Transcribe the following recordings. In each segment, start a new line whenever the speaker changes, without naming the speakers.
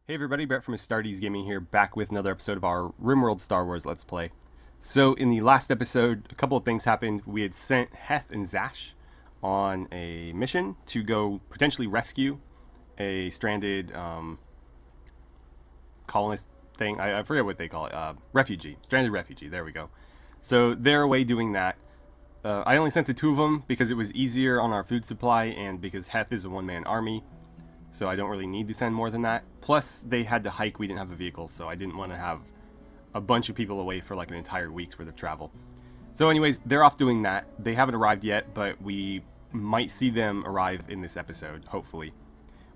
Hey everybody, Brett from AstartesGaming here, back with another episode of our RimWorld Star Wars Let's Play. So in the last episode, a couple of things happened. We had sent Heth and Zash on a mission to go potentially rescue a stranded colonist thing. I forget what they call it. Refugee. Stranded refugee. There we go. So they're away doing that. I only sent the two of them because it was easier on our food supply and because Heth is a one-man army. So I don't really need to send more than that. Plus, they had to hike. We didn't have a vehicle, so I didn't want to have a bunch of people away for like an entire week's worth of travel. So anyways, they're off doing that. They haven't arrived yet, but we might see them arrive in this episode, hopefully.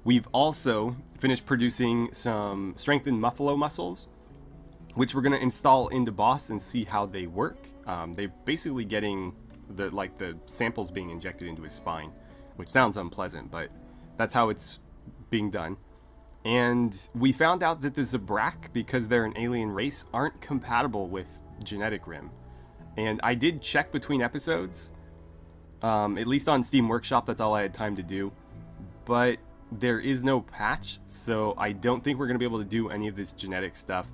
We've also finished producing some strengthened buffalo muscles, which we're going to install into Boss and see how they work. They're basically getting the samples being injected into his spine, which sounds unpleasant, but that's how it's being done. And we found out that the Zabrak, because they're an alien race, aren't compatible with genetic Rim. And I did check between episodes, at least on Steam Workshop. That's all I had time to do, but there is no patch, so I don't think we're going to be able to do any of this genetic stuff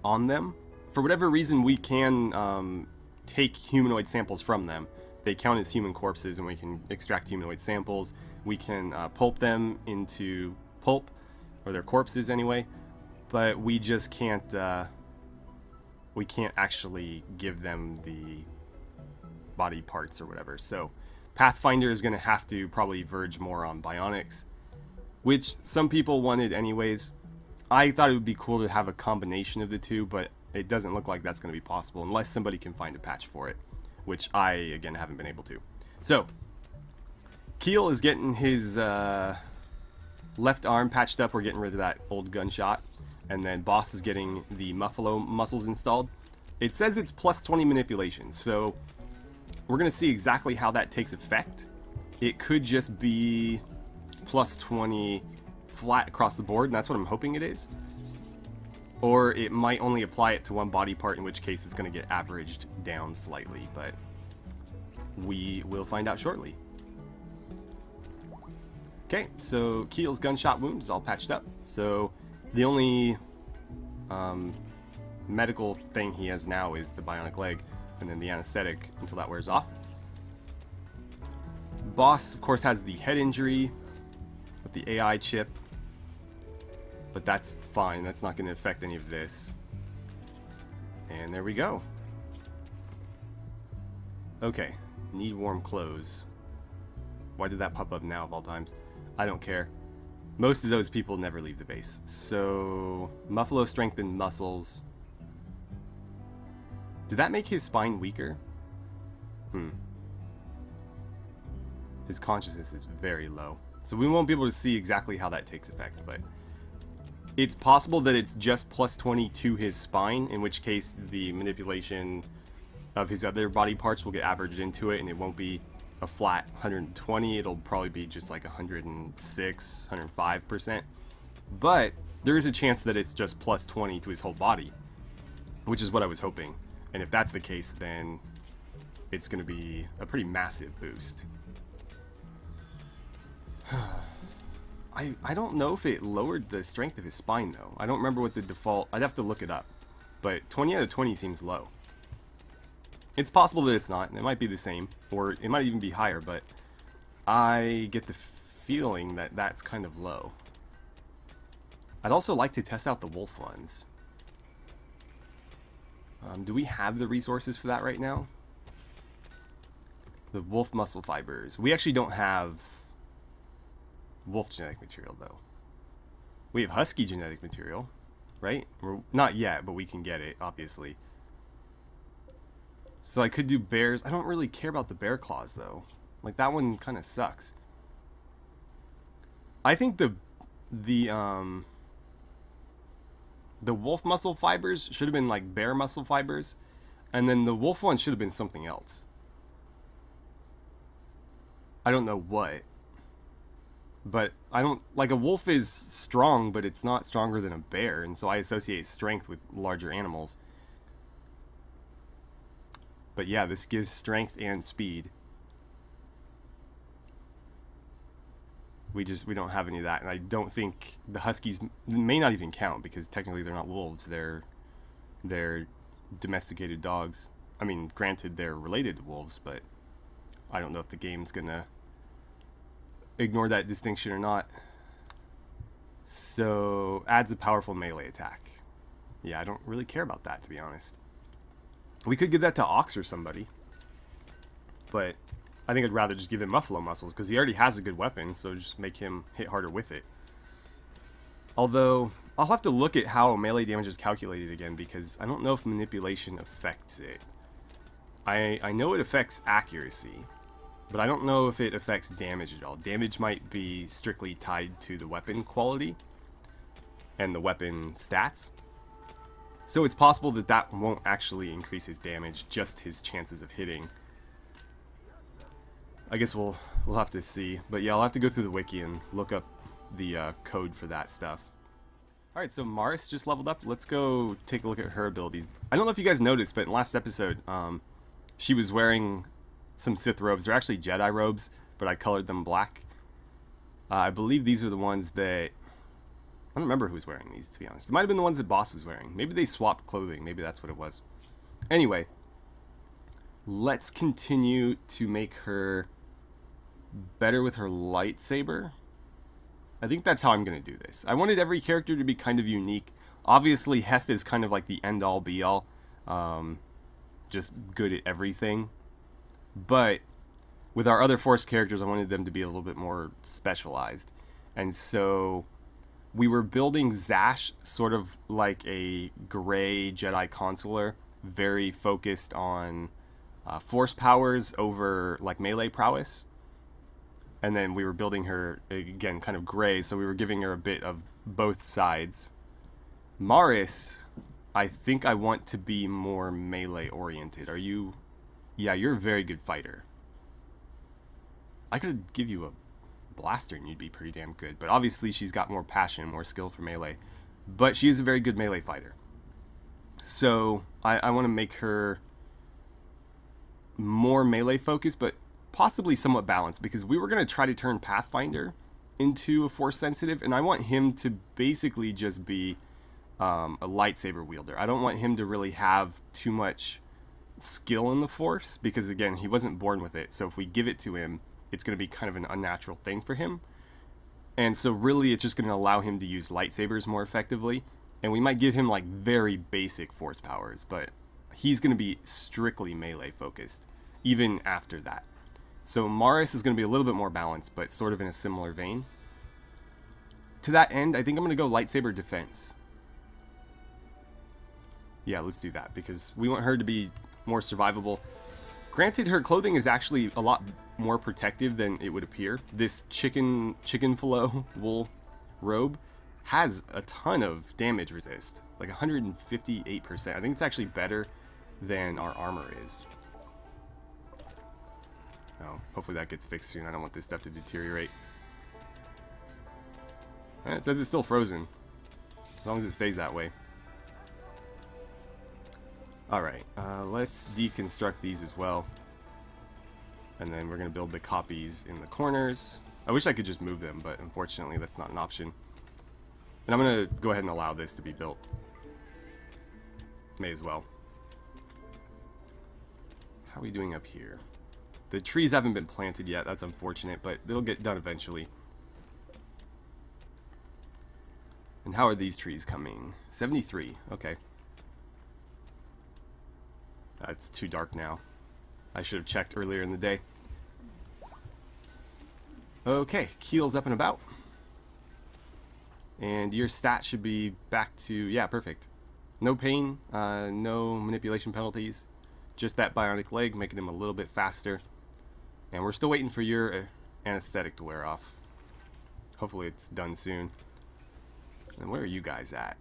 on them. For whatever reason, we can take humanoid samples from them. They count as human corpses, and we can extract humanoid samples. We can pulp them into pulp, or their corpses anyway, but we just can't actually give them the body parts or whatever. So Pathfinder is going to have to probably verge more on bionics, which some people wanted anyways. I thought it would be cool to have a combination of the two, but it doesn't look like that's going to be possible unless somebody can find a patch for it, which I, again, haven't been able to. So Keel is getting his left arm patched up. We're getting rid of that old gunshot. And then Boss is getting the buffalo muscles installed. It says it's plus 20 manipulation, so we're going to see exactly how that takes effect. It could just be plus 20 flat across the board, and that's what I'm hoping it is. Or it might only apply it to one body part, in which case it's going to get averaged down slightly, but we will find out shortly. Okay, so Keel's gunshot wound is all patched up. So the only medical thing he has now is the bionic leg, and then the anesthetic until that wears off. Boss, of course, has the head injury with the AI chip, but that's fine. That's not going to affect any of this. And there we go. Okay, need warm clothes. Why did that pop up now of all times? I don't care. Most of those people never leave the base. So, Buffalo strengthened muscles. Did that make his spine weaker? His consciousness is very low. So we won't be able to see exactly how that takes effect, but it's possible that it's just plus 20 to his spine, in which case the manipulation of his other body parts will get averaged into it, and it won't be a flat 120. It'll probably be just like 106, 105%. But there is a chance that it's just plus 20 to his whole body, which is what I was hoping. And if that's the case, then it's going to be a pretty massive boost. I don't know if it lowered the strength of his spine, though. I don't remember what the default... I'd have to look it up. But 20 out of 20 seems low. It's possible that it's not. It might be the same, or it might even be higher, but I get the feeling that that's kind of low. I'd also like to test out the wolf ones. Do we have the resources for that right now? The wolf muscle fibers. We actually don't have wolf genetic material, though. We have husky genetic material, right? Not yet, but we can get it, obviously. So I could do bears. I don't really care about the bear claws, though. Like, that one kind of sucks. I think the wolf muscle fibers should have been like bear muscle fibers, and then the wolf one should have been something else. I don't know what. But I don't... Like, a wolf is strong, but it's not stronger than a bear, and so I associate strength with larger animals. But yeah, this gives strength and speed. We don't have any of that, and I don't think the Huskies may not even count because technically they're not wolves. They're domesticated dogs. I mean, granted they're related to wolves, but I don't know if the game's gonna ignore that distinction or not. So adds a powerful melee attack. Yeah, I don't really care about that, to be honest. We could give that to Ox or somebody, but I think I'd rather just give him Buffalo Muscles because he already has a good weapon, so just make him hit harder with it. Although, I'll have to look at how melee damage is calculated again because I don't know if manipulation affects it. I know it affects accuracy, but I don't know if it affects damage at all. Damage might be strictly tied to the weapon quality and the weapon stats. So it's possible that that won't actually increase his damage, just his chances of hitting. I guess we'll have to see. But yeah, I'll have to go through the wiki and look up the code for that stuff. Alright, so Maris just leveled up. Let's go take a look at her abilities. I don't know if you guys noticed, but in last episode, she was wearing some Sith robes. They're actually Jedi robes, but I colored them black. I believe these are the ones that... I don't remember who was wearing these, to be honest. It might have been the ones that Boss was wearing. Maybe they swapped clothing. Maybe that's what it was. Anyway, let's continue to make her better with her lightsaber. I think that's how I'm going to do this. I wanted every character to be kind of unique. Obviously, Heth is kind of like the end-all, be-all. Just good at everything. But with our other Force characters, I wanted them to be a little bit more specialized. And so we were building Zash sort of like a gray Jedi consular, very focused on Force powers over like melee prowess. And then we were building her, again, kind of gray, so we were giving her a bit of both sides. Maris, I think I want to be more melee-oriented. Are you... Yeah, you're a very good fighter. I could give you a blaster and you'd be pretty damn good. But obviously she's got more passion, more skill for melee. But she is a very good melee fighter. So I want to make her more melee-focused, but possibly somewhat balanced, because we were going to try to turn Pathfinder into a Force sensitive, and I want him to basically just be a lightsaber wielder. I don't want him to really have too much skill in the Force, because again, he wasn't born with it, so if we give it to him, it's going to be kind of an unnatural thing for him. And so really it's just going to allow him to use lightsabers more effectively, and we might give him like very basic Force powers, but he's going to be strictly melee focused even after that. So Maris is going to be a little bit more balanced, but sort of in a similar vein. To that end, I think I'm going to go lightsaber defense. Yeah, let's do that, because we want her to be more survivable. Granted, her clothing is actually a lot more protective than it would appear. This chicken fillet wool robe has a ton of damage resist, like 158%. I think it's actually better than our armor is. Oh, hopefully that gets fixed soon. I don't want this stuff to deteriorate. It says it's still frozen, as long as it stays that way. Alright, let's deconstruct these as well. And then we're going to build the copies in the corners. I wish I could just move them, but unfortunately that's not an option. And I'm going to go ahead and allow this to be built. May as well. How are we doing up here? The trees haven't been planted yet, that's unfortunate, but they'll get done eventually. And how are these trees coming? 73, okay. It's too dark now. I should have checked earlier in the day. Okay, Keel's up and about. And your stat should be back to, yeah, perfect. No pain, no manipulation penalties. Just that bionic leg, making him a little bit faster. And we're still waiting for your anesthetic to wear off. Hopefully it's done soon. And where are you guys at?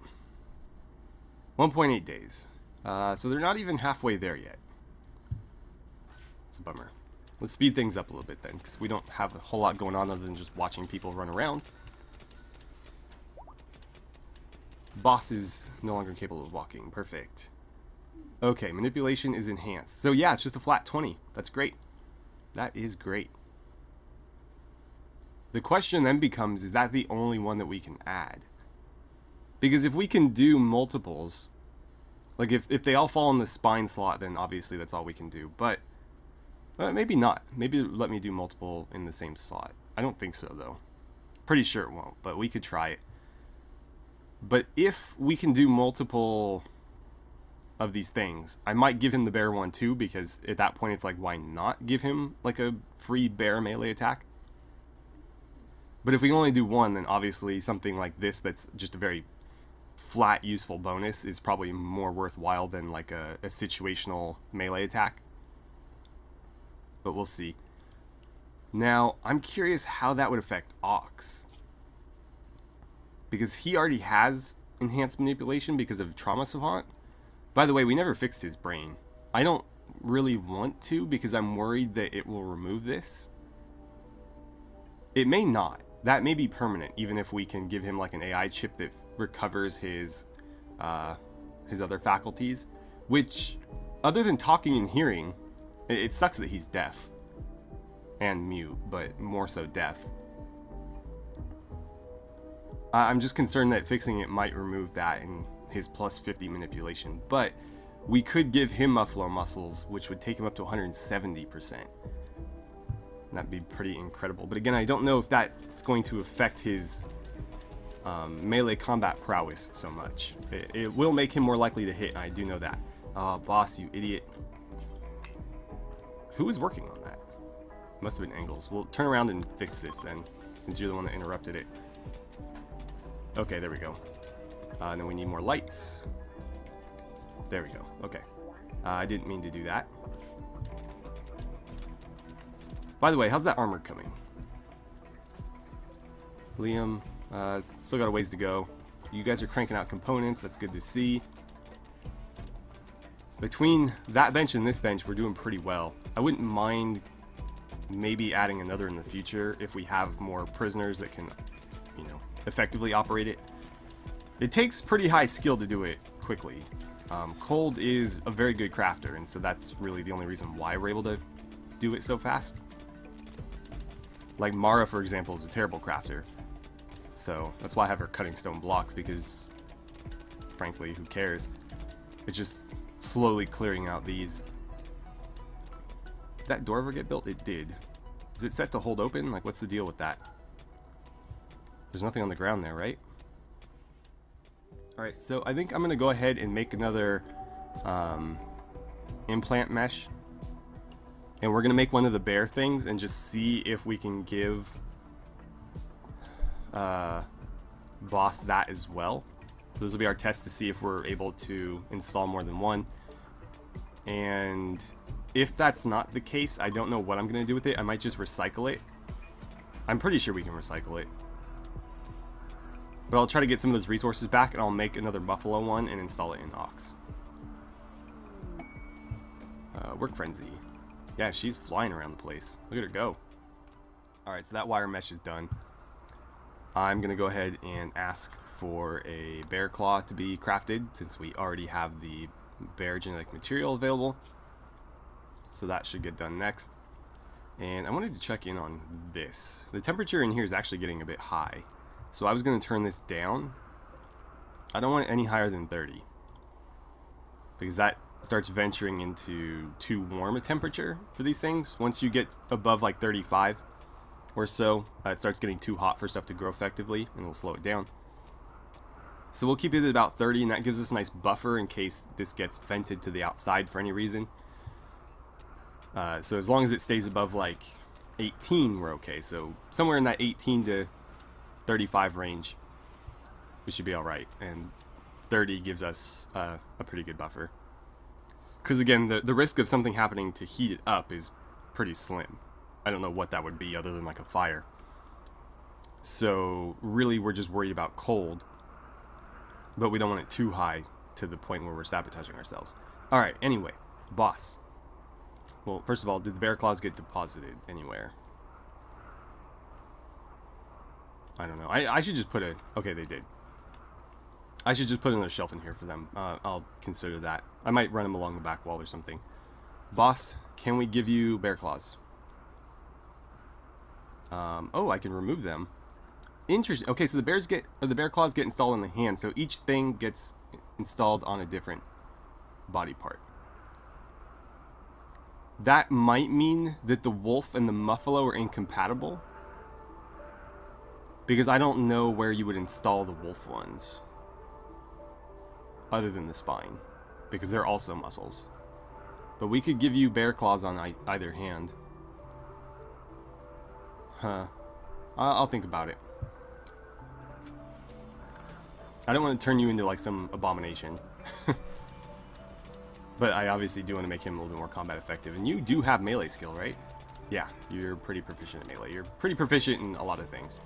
1.8 days. So they're not even halfway there yet. It's a bummer. Let's speed things up a little bit then, because we don't have a whole lot going on other than just watching people run around. Boss is no longer capable of walking. Perfect. Okay, manipulation is enhanced. So yeah, it's just a flat 20. That's great. That is great. The question then becomes, is that the only one that we can add? Because if we can do multiples, like if they all fall in the spine slot, then obviously that's all we can do. But maybe not. Maybe let me do multiple in the same slot. I don't think so, though. Pretty sure it won't, but we could try it. But if we can do multiple of these things, I might give him the bear one too, because at that point it's like, why not give him like a free bear melee attack? But if we only do one, then obviously something like this that's just a very flat useful bonus is probably more worthwhile than like a situational melee attack. But we'll see. Now, I'm curious how that would affect Ox. Because he already has enhanced manipulation because of Trauma Savant. By the way, we never fixed his brain. I don't really want to because I'm worried that it will remove this. It may not. That may be permanent, even if we can give him like an AI chip that recovers his other faculties. Which, other than talking and hearing, it sucks that he's deaf. And mute, but more so deaf. I'm just concerned that fixing it might remove that and his plus 50 manipulation. But we could give him Muffalo Muscles, which would take him up to 170%. That'd be pretty incredible. But again, I don't know if that's going to affect his melee combat prowess so much. It will make him more likely to hit, and I do know that. Boss, you idiot. Who was working on that? Must have been Engels. We'll turn around and fix this then, since you're the one that interrupted it. Okay, there we go. And then we need more lights. There we go. Okay. I didn't mean to do that. By the way, how's that armor coming? Liam, still got a ways to go. You guys are cranking out components. That's good to see. Between that bench and this bench, we're doing pretty well. I wouldn't mind maybe adding another in the future if we have more prisoners that can, you know, effectively operate it. It takes pretty high skill to do it quickly. Cold is a very good crafter, and so that's really the only reason why we're able to do it so fast. Like Mara, for example, is a terrible crafter. So that's why I have her cutting stone blocks, because frankly, who cares? It's just slowly clearing out these. Did that door ever get built? It did. Is it set to hold open? Like, what's the deal with that? There's nothing on the ground there, right? Alright, so I think I'm going to go ahead and make another implant mesh. And we're going to make one of the bear things and just see if we can give Boss that as well. So this will be our test to see if we're able to install more than one. And if that's not the case, I don't know what I'm going to do with it. I might just recycle it. I'm pretty sure we can recycle it. But I'll try to get some of those resources back, and I'll make another Buffalo one and install it in Ox. Work Frenzy. Yeah, she's flying around the place. Look at her go. Alright, so that wire mesh is done. I'm going to go ahead and ask for a bear claw to be crafted, since we already have the bear genetic material available. So that should get done next. And I wanted to check in on this. The temperature in here is actually getting a bit high. So I was going to turn this down. I don't want it any higher than 30. Because that starts venturing into too warm a temperature for these things. Once you get above like 35 or so, it starts getting too hot for stuff to grow effectively, and it'll slow it down. So we'll keep it at about 30, and that gives us a nice buffer in case this gets vented to the outside for any reason. So as long as it stays above like 18, we're okay. So somewhere in that 18 to 35 range, we should be alright. And 30 gives us a pretty good buffer. Because again, the risk of something happening to heat it up is pretty slim. I don't know what that would be other than like a fire. So really we're just worried about cold. But we don't want it too high to the point where we're sabotaging ourselves. Alright, anyway, boss. Well, first of all, did the bear claws get deposited anywhere? I don't know. I should just put a... Okay, they did. I should just put another shelf in here for them. I'll consider that. I might run them along the back wall or something. Boss, can we give you bear claws? Oh, I can remove them. Interesting. Okay, so the bear claws get installed on the hand, so each thing gets installed on a different body part. That might mean that the wolf and the muffalo are incompatible, because I don't know where you would install the wolf ones other than the spine, because they're also muscles. But we could give you bear claws on either hand. Huh. I'll think about it. I don't want to turn you into like some abomination. But I obviously do want to make him a little bit more combat effective. And you do have melee skill, right? Yeah, you're pretty proficient at melee. You're pretty proficient in a lot of things.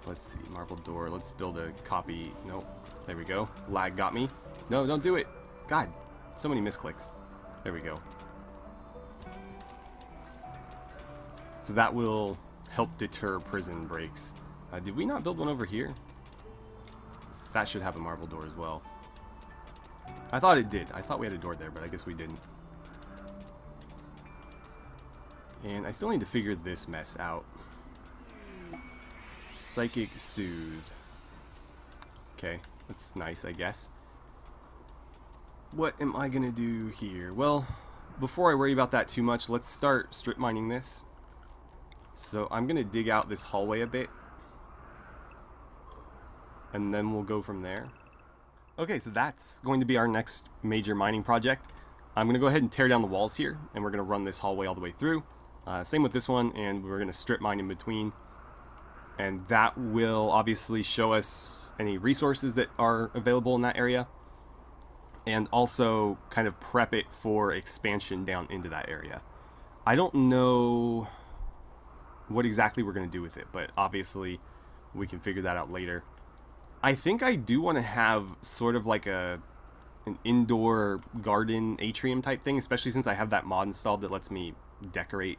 Let's see, marble door. Let's build a copy. Nope. There we go. Lag got me. No, don't do it. God, so many misclicks. There we go. So that will help deter prison breaks. Did we not build one over here? That should have a marble door as well. I thought it did. I thought we had a door there, but I guess we didn't. And I still need to figure this mess out. Psychic Soothe. Okay, that's nice, I guess. What am I gonna do here? Well, before I worry about that too much, let's start strip mining this. So I'm gonna dig out this hallway a bit, and then we'll go from there. Okay, so that's going to be our next major mining project. I'm gonna go ahead and tear down the walls here, and we're gonna run this hallway all the way through. Same with this one, and we're gonna strip mine in between. And that will obviously show us any resources that are available in that area, and also kind of prep it for expansion down into that area. I don't know what exactly we're going to do with it, but obviously we can figure that out later. I think I do want to have sort of like an indoor garden atrium type thing, especially since I have that mod installed that lets me decorate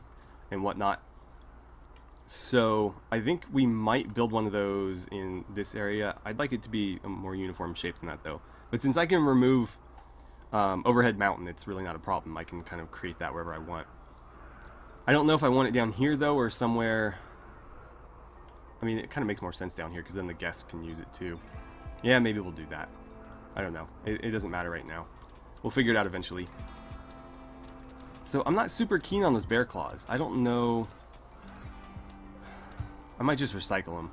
and whatnot. So I think we might build one of those in this area. I'd like it to be a more uniform shape than that though. But since I can remove overhead mountain, it's really not a problem. I can kind of create that wherever I want. I don't know if I want it down here though, or somewhere. I mean, it kind of makes more sense down here because then the guests can use it too. Yeah, maybe we'll do that. I don't know. It doesn't matter right now. We'll figure it out eventually. So I'm not super keen on those bear claws. I don't know. I might just recycle them.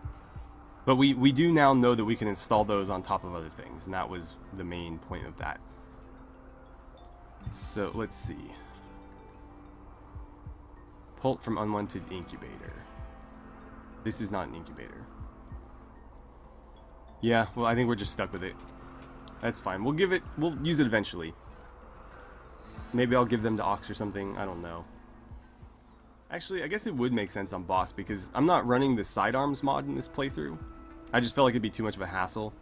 But we do now know that we can install those on top of other things, and that was the main point of that. So let's see. Pult from unwanted incubator. This is not an incubator. Yeah, well, I think we're just stuck with it. That's fine. We'll use it eventually. Maybe I'll give them to Ox or something. I don't know. Actually, I guess it would make sense on boss because I'm not running the sidearms mod in this playthrough. I just felt like it'd be too much of a hassle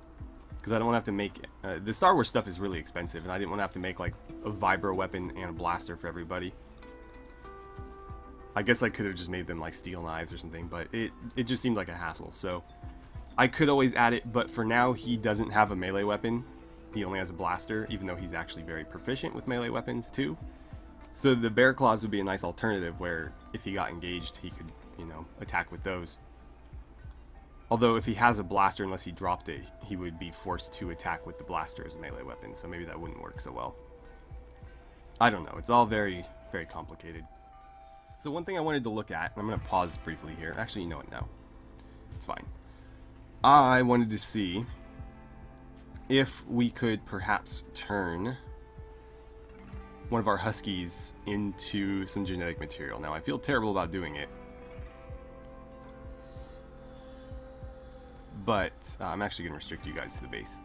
because I don't want to have to make the Star Wars stuff is really expensive, and I didn't want to have to make like a vibro weapon and a blaster for everybody. I guess I could have just made them like steel knives or something, but it just seemed like a hassle. So I could always add it, but for now he doesn't have a melee weapon. He only has a blaster, even though he's actually very proficient with melee weapons too. So the bear claws would be a nice alternative where if he got engaged, he could, you know, attack with those. Although if he has a blaster, unless he dropped it, he would be forced to attack with the blaster as a melee weapon, so maybe that wouldn't work so well. I don't know. It's all very, very complicated. So one thing I wanted to look at, and I'm going to pause briefly here. Actually, you know what? No. It's fine. I wanted to see if we could perhaps turn one of our Huskies into some genetic material. Now, I feel terrible about doing it, but I'm actually going to restrict you guys to the base.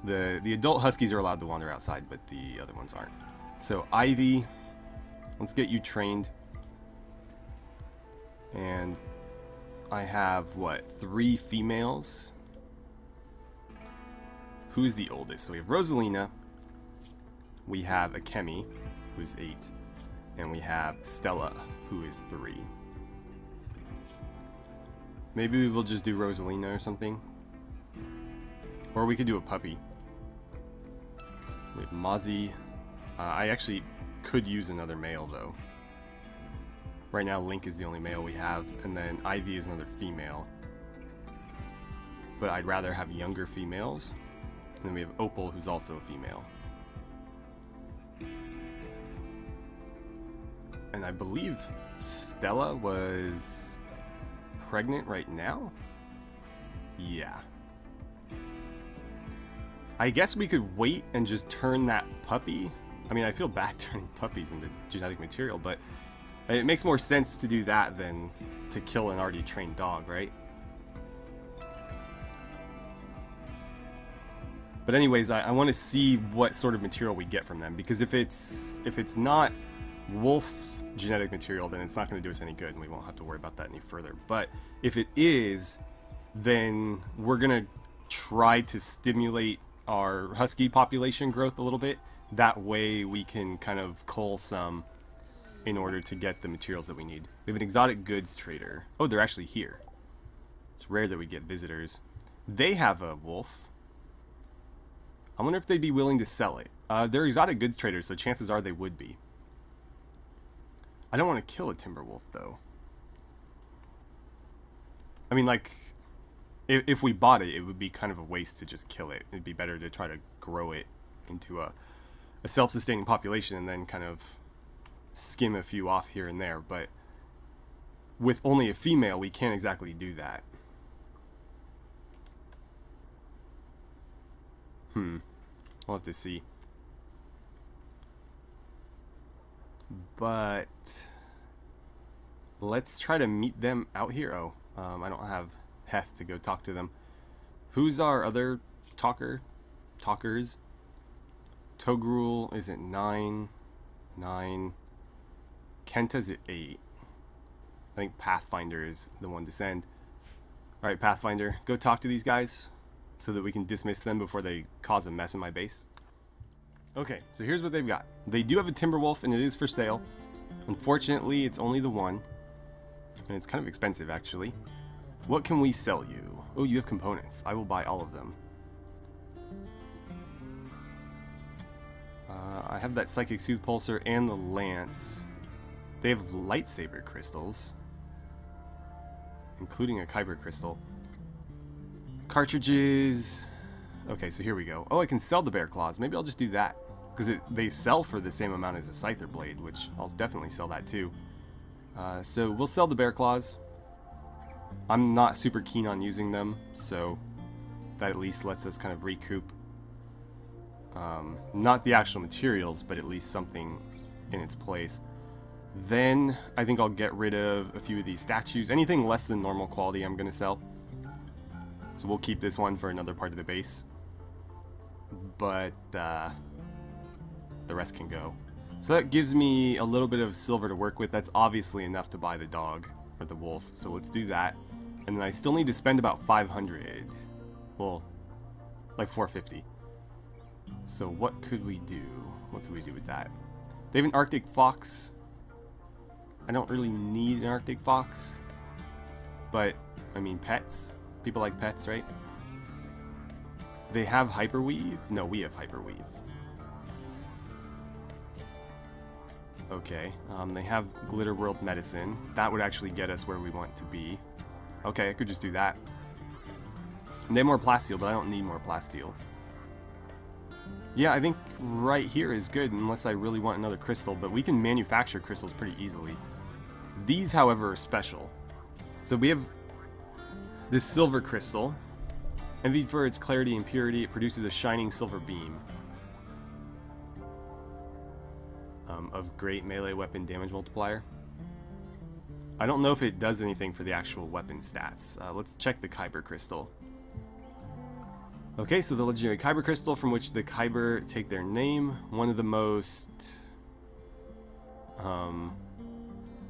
The adult Huskies are allowed to wander outside, but the other ones aren't. So, Ivy, let's get you trained. And I have, what, 3 females? Who's the oldest? So we have Rosalina, we have Akemi, who's 8, and we have Stella, who is 3. Maybe we'll just do Rosalina or something. Or we could do a puppy. We have Mozzie. I actually could use another male though. Right now Link is the only male we have, and then Ivy is another female. But I'd rather have younger females. And then we have Opal, who's also a female. And I believe Stella was pregnant right now? Yeah. I guess we could wait and just turn that puppy. I mean, I feel bad turning puppies into genetic material, but it makes more sense to do that than to kill an already trained dog, right? But anyways, I want to see what sort of material we get from them, because if it's not wolf genetic material, then it's not going to do us any good, and we won't have to worry about that any further. But if it is, then we're going to try to stimulate our husky population growth a little bit. That way we can kind of cull some in order to get the materials that we need. We have an exotic goods trader. Oh, they're actually here. It's rare that we get visitors. They have a wolf. I wonder if they'd be willing to sell it. They're exotic goods traders, so chances are they would be. I don't want to kill a timber wolf, though. I mean, like, if we bought it, it would be kind of a waste to just kill it. It'd be better to try to grow it into a self-sustaining population and then kind of skim a few off here and there. But with only a female, we can't exactly do that. We'll have to see. But let's try to meet them out here. Oh, I don't have Heth to go talk to them. Who's our other talkers? Togrul is at 9. Kenta's at 8. I think Pathfinder is the one to send. Alright, Pathfinder, go talk to these guys so that we can dismiss them before they cause a mess in my base. Okay, so here's what they've got. They do have a Timberwolf, and it is for sale. Unfortunately, it's only the one, and it's kind of expensive, actually. What can we sell you? Oh, you have components. I will buy all of them. I have that Psychic Soothe Pulsar and the Lance. They have lightsaber crystals, including a Kyber crystal. Cartridges. Okay, so here we go. Oh, I can sell the Bear Claws. Maybe I'll just do that, because they sell for the same amount as a Scyther Blade, which I'll definitely sell that too. So we'll sell the Bear Claws. I'm not super keen on using them, so that at least lets us kind of recoup not the actual materials, but at least something in its place. Then I think I'll get rid of a few of these statues. Anything less than normal quality I'm going to sell. So we'll keep this one for another part of the base. But the rest can go. So that gives me a little bit of silver to work with. That's obviously enough to buy the dog or the wolf. So let's do that. And then I still need to spend about 500. Well, like 450. So what could we do? What could we do with that? They have an Arctic Fox. I don't really need an Arctic Fox. But, I mean, pets. People like pets, right? They have Hyperweave? No, we have Hyperweave. Okay, they have Glitter World Medicine. That would actually get us where we want to be. Okay, I could just do that. And they have more Plasteel, but I don't need more Plasteel. Yeah, I think right here is good, unless I really want another crystal, but we can manufacture crystals pretty easily. These, however, are special. So we have this silver crystal. Envied for its clarity and purity, it produces a shining silver beam of great melee weapon damage multiplier. I don't know if it does anything for the actual weapon stats. Let's check the Kyber crystal. Okay, so the legendary Kyber crystal, from which the Kyber take their name, one of the most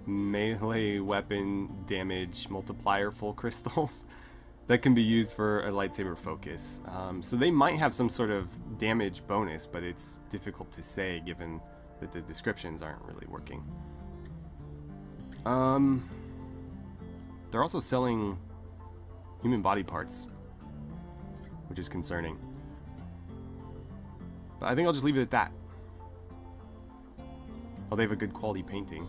melee weapon damage multiplier full crystals that can be used for a lightsaber focus. So they might have some sort of damage bonus, but it's difficult to say given that the descriptions aren't really working. They're also selling human body parts, which is concerning. But I think I'll just leave it at that. Oh, they have a good quality painting.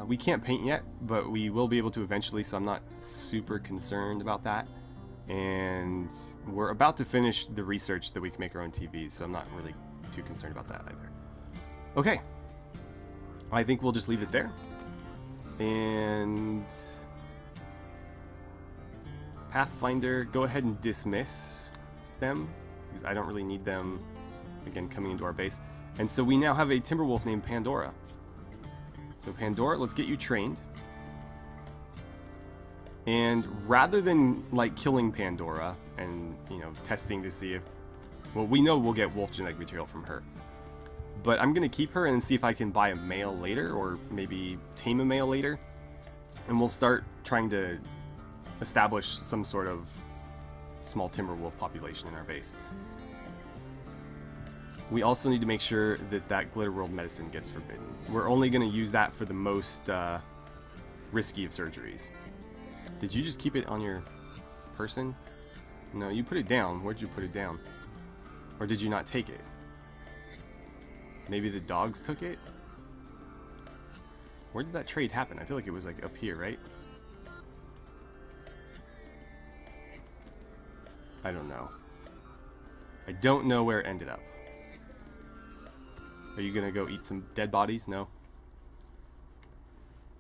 We can't paint yet, but we will be able to eventually, so I'm not super concerned about that. And we're about to finish the research that we can make our own TVs, so I'm not really too concerned about that either. Okay. I think we'll just leave it there. And Pathfinder, go ahead and dismiss them, because I don't really need them, again, coming into our base. And so we now have a Timberwolf named Pandora. So Pandora, let's get you trained. And rather than like killing Pandora and, you know, testing to see if, well, we know we'll get wolf genetic material from her. But I'm going to keep her and see if I can buy a male later, or maybe tame a male later. And we'll start trying to establish some sort of small Timberwolf population in our base. We also need to make sure that that Glitter World medicine gets forbidden. We're only going to use that for the most risky of surgeries. Did you just keep it on your person? No, you put it down. Where'd you put it down? Or did you not take it? Maybe the dogs took it? Where did that trade happen? I feel like it was like up here, right? I don't know. I don't know where it ended up. Are you gonna go eat some dead bodies? No?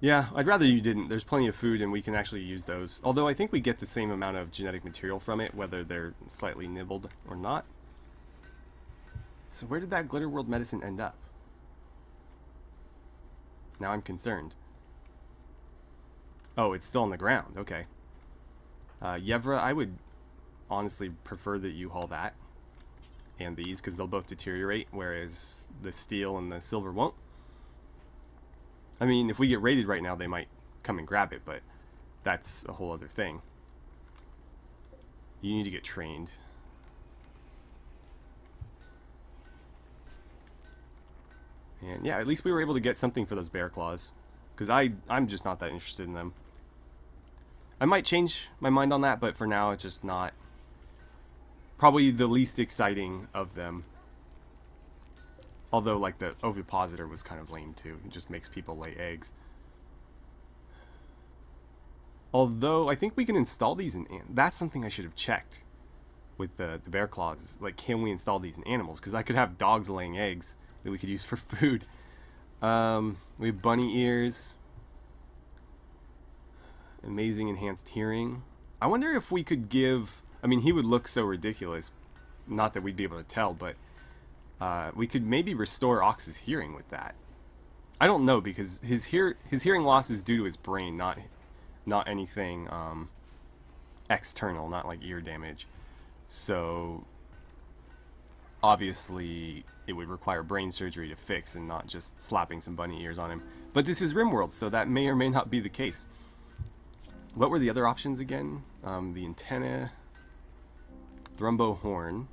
Yeah, I'd rather you didn't. There's plenty of food and we can actually use those. Although I think we get the same amount of genetic material from it, whether they're slightly nibbled or not. So where did that Glitter World medicine end up? Now I'm concerned. Oh, it's still on the ground. Okay. Yevra, I would honestly prefer that you haul that. And these, because they'll both deteriorate, whereas the steel and the silver won't. I mean, if we get raided right now, they might come and grab it, but that's a whole other thing. You need to get trained. And yeah, at least we were able to get something for those bear claws, because I'm just not that interested in them. I might change my mind on that, but for now it's just not probably the least exciting of them. Although, like, the ovipositor was kind of lame too. It just makes people lay eggs. Although, I think we can install these in... That's something I should have checked with the bear claws. Like, can we install these in animals? Because I could have dogs laying eggs that we could use for food. We have bunny ears. Amazing enhanced hearing. I wonder if we could give... I mean, he would look so ridiculous. Not that we'd be able to tell, but we could maybe restore Ox's hearing with that. I don't know, because his hearing loss is due to his brain, not anything external, not like ear damage. So obviously it would require brain surgery to fix and not just slapping some bunny ears on him. But this is RimWorld, so that may or may not be the case. What were the other options again? The antenna, Thrumbo horn.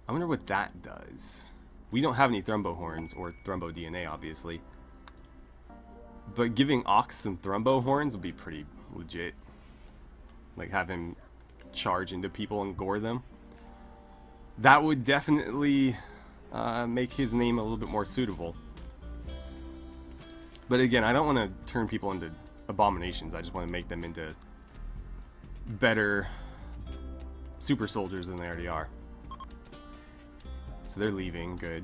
I wonder what that does. We don't have any Thrumbo horns or Thrumbo DNA, obviously. But giving Ox some Thrumbo horns would be pretty legit. Like, have him charge into people and gore them. That would definitely make his name a little bit more suitable. But again, I don't want to turn people into abominations. I just want to make them into better super soldiers than they already are. So they're leaving, good.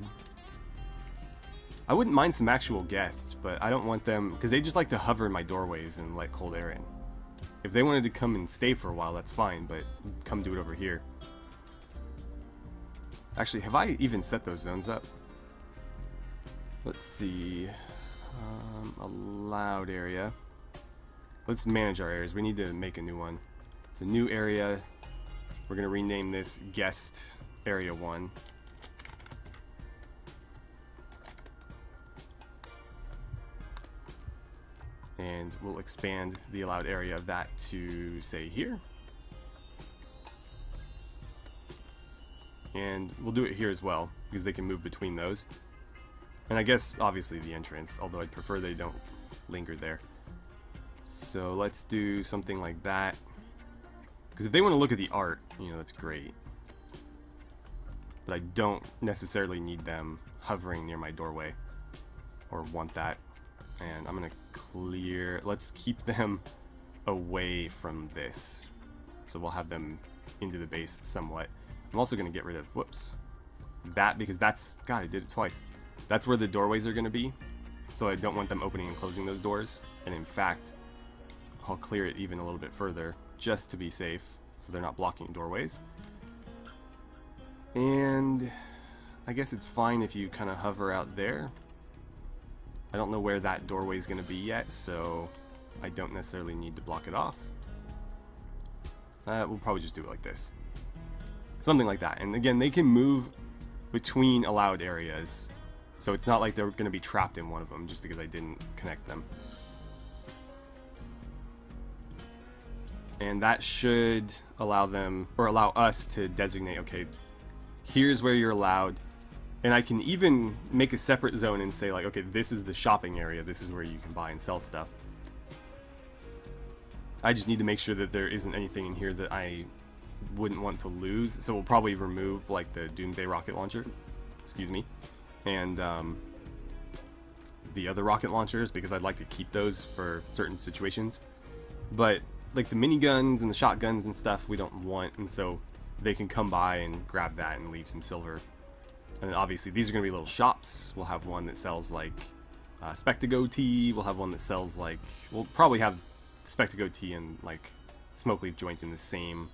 I wouldn't mind some actual guests, but I don't want them, because they just like to hover in my doorways and let cold air in. If they wanted to come and stay for a while, that's fine, but come do it over here. Actually, have I even set those zones up? Let's see. Allowed area. Let's manage our areas. We need to make a new one. It's a new area. We're going to rename this Guest Area 1. And we'll expand the allowed area of that to, say, here. And we'll do it here as well, because they can move between those. And I guess, obviously, the entrance, although I'd prefer they don't linger there. So let's do something like that. Because if they want to look at the art, you know, that's great. but I don't necessarily need them hovering near my doorway, or want that. And I'm gonna clear, let's keep them away from this, so we'll have them into the base somewhat. I'm also gonna get rid of, whoops, that, because that's, God, I did it twice. That's where the doorways are gonna be, so I don't want them opening and closing those doors. And in fact, I'll clear it even a little bit further just to be safe, so they're not blocking doorways. And I guess it's fine if you kind of hover out there. I don't know where that doorway is going to be yet, so I don't necessarily need to block it off. We'll probably just do it like this. Something like that. And again, they can move between allowed areas, so it's not like they're going to be trapped in one of them just because I didn't connect them. And that should allow them, or allow us to designate, okay, here's where you're allowed. And I can even make a separate zone and say, like, okay, this is the shopping area, this is where you can buy and sell stuff. I just need to make sure that there isn't anything in here that I wouldn't want to lose. So we'll probably remove, like, the Doomsday rocket launcher, excuse me, and the other rocket launchers, because I'd like to keep those for certain situations. But like the miniguns and the shotguns and stuff we don't want, and so they can come by and grab that and leave some silver. And then obviously these are going to be little shops. We'll have one that sells like Spectago tea, we'll have one that sells like, we'll probably have Spectago tea and like smoke leaf joints in the same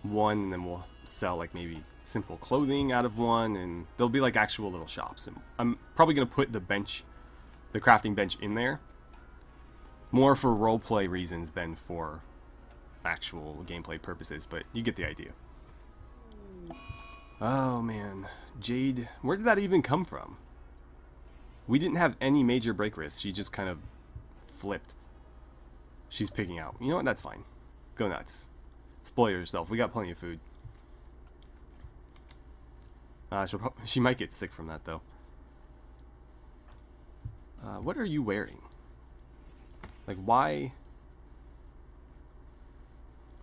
one, and then we'll sell like maybe simple clothing out of one, and there'll be like actual little shops. And I'm probably going to put the bench, the crafting bench, in there more for roleplay reasons than for actual gameplay purposes, but you get the idea. Oh man, Jade, where did that even come from? We didn't have any major break risks, she just kind of flipped. She's picking out. You know what, that's fine. Go nuts. Spoil yourself, we got plenty of food. She might get sick from that though. What are you wearing? Like, why?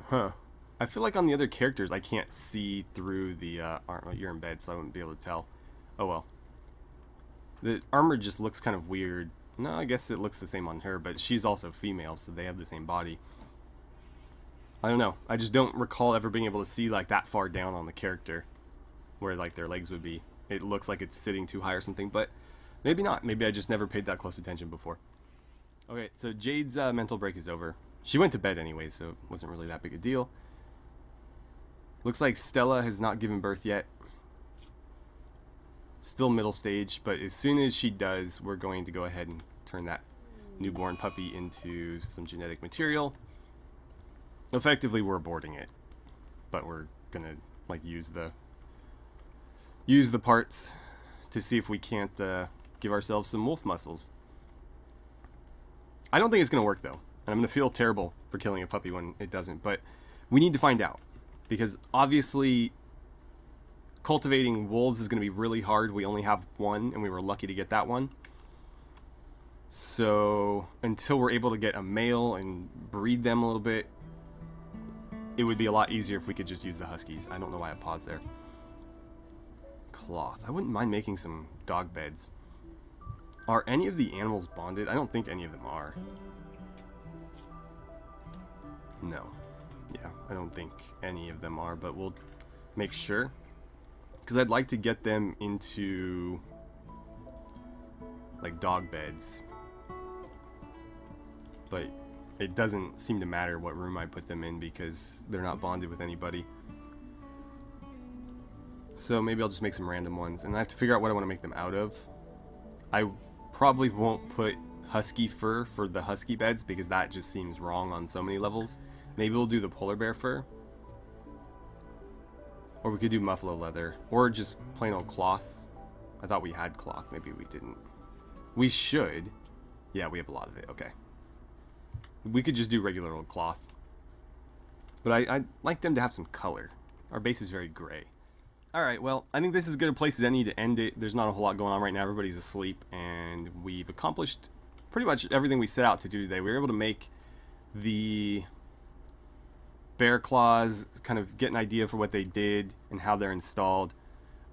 Huh. I feel like on the other characters I can't see through the armor. You're in bed, so I wouldn't be able to tell. Oh well. The armor just looks kind of weird. No, I guess it looks the same on her, but she's also female, so they have the same body. I don't know. I just don't recall ever being able to see like that far down on the character, where like their legs would be. It looks like it's sitting too high or something, but maybe not. Maybe I just never paid that close attention before. Okay, so Jade's mental break is over. She went to bed anyway, so it wasn't really that big a deal. Looks like Stella has not given birth yet. Still middle stage, but as soon as she does, we're going to go ahead and turn that newborn puppy into some genetic material. Effectively, we're aborting it, but we're gonna like use the parts to see if we can't give ourselves some wolf muscles. I don't think it's going to work, though, and I'm going to feel terrible for killing a puppy when it doesn't, but we need to find out, because obviously cultivating wolves is going to be really hard. We only have one, and we were lucky to get that one. So until we're able to get a male and breed them a little bit, it would be a lot easier if we could just use the Huskies. I don't know why I paused there. Cloth. I wouldn't mind making some dog beds. Are any of the animals bonded? I don't think any of them are. No. Yeah, I don't think any of them are, but we'll make sure. Because I'd like to get them into like dog beds. But it doesn't seem to matter what room I put them in because they're not bonded with anybody. So maybe I'll just make some random ones, and I have to figure out what I want to make them out of. I probably won't put husky fur for the husky beds because that just seems wrong on so many levels. Maybe we'll do the polar bear fur. Or we could do muffalo leather. Or just plain old cloth. I thought we had cloth. Maybe we didn't. We should. Yeah, we have a lot of it. Okay. We could just do regular old cloth. But I'd like them to have some color. Our base is very gray. Alright, well, I think this is as good a place as any to end it. There's not a whole lot going on right now. Everybody's asleep, and we've accomplished pretty much everything we set out to do today. We were able to make the bear claws, kind of get an idea for what they did and how they're installed.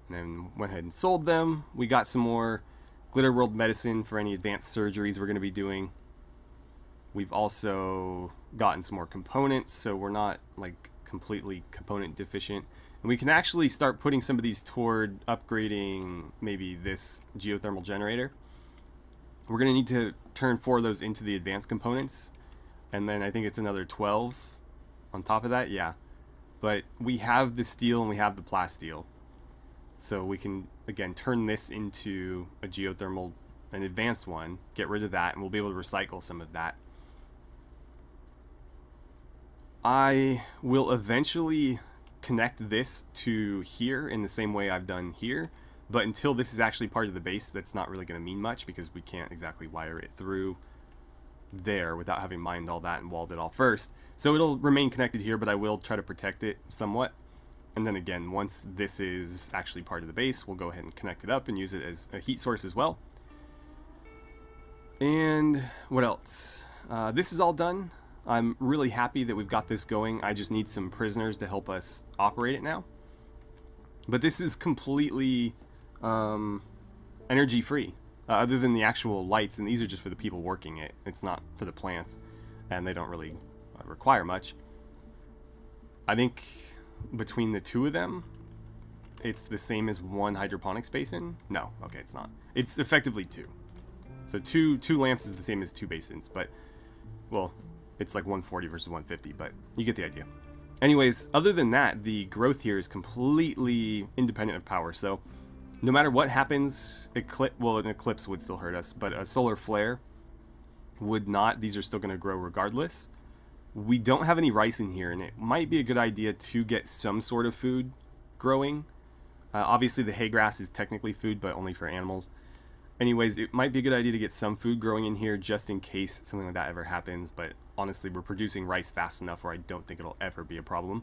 and then went ahead and sold them. We got some more Glitter World medicine for any advanced surgeries we're going to be doing. We've also gotten some more components, so we're not like completely component deficient. And we can actually start putting some of these toward upgrading maybe this geothermal generator. We're going to need to turn 4 of those into the advanced components, and then I think it's another 12 on top of that, yeah. But we have the steel and we have the plasteel, so we can again turn this into a geothermal, an advanced one, get rid of that, and we'll be able to recycle some of that. I will eventually connect this to here in the same way I've done here, but until this is actually part of the base, that's not really going to mean much because we can't exactly wire it through there without having mined all that and walled it all first. So it'll remain connected here, but I will try to protect it somewhat. And then again, once this is actually part of the base, we'll go ahead and connect it up and use it as a heat source as well. And what else? This is all done. I'm really happy that we've got this going. I just need some prisoners to help us operate it now. But this is completely energy free, other than the actual lights, and these are just for the people working it. It's not for the plants, and they don't really require much. I think between the two of them, it's the same as one hydroponics basin. No, okay, it's not. It's effectively 2. So two lamps is the same as 2 basins, but, well, it's like 140 versus 150, but you get the idea. Anyways, other than that, the growth here is completely independent of power, so no matter what happens, an eclipse would still hurt us, but a solar flare would not. These are still going to grow regardless. We don't have any rice in here, and it might be a good idea to get some sort of food growing. Obviously, the hay grass is technically food, but only for animals. Anyways, it might be a good idea to get some food growing in here just in case something like that ever happens, but honestly, we're producing rice fast enough where I don't think it'll ever be a problem.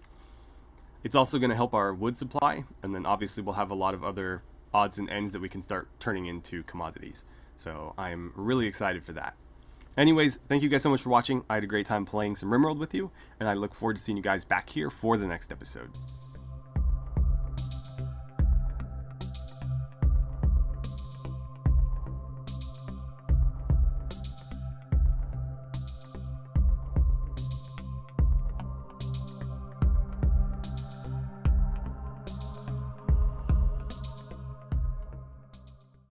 It's also going to help our wood supply, and then obviously we'll have a lot of other odds and ends that we can start turning into commodities. So I'm really excited for that. Anyways, thank you guys so much for watching. I had a great time playing some RimWorld with you, and I look forward to seeing you guys back here for the next episode.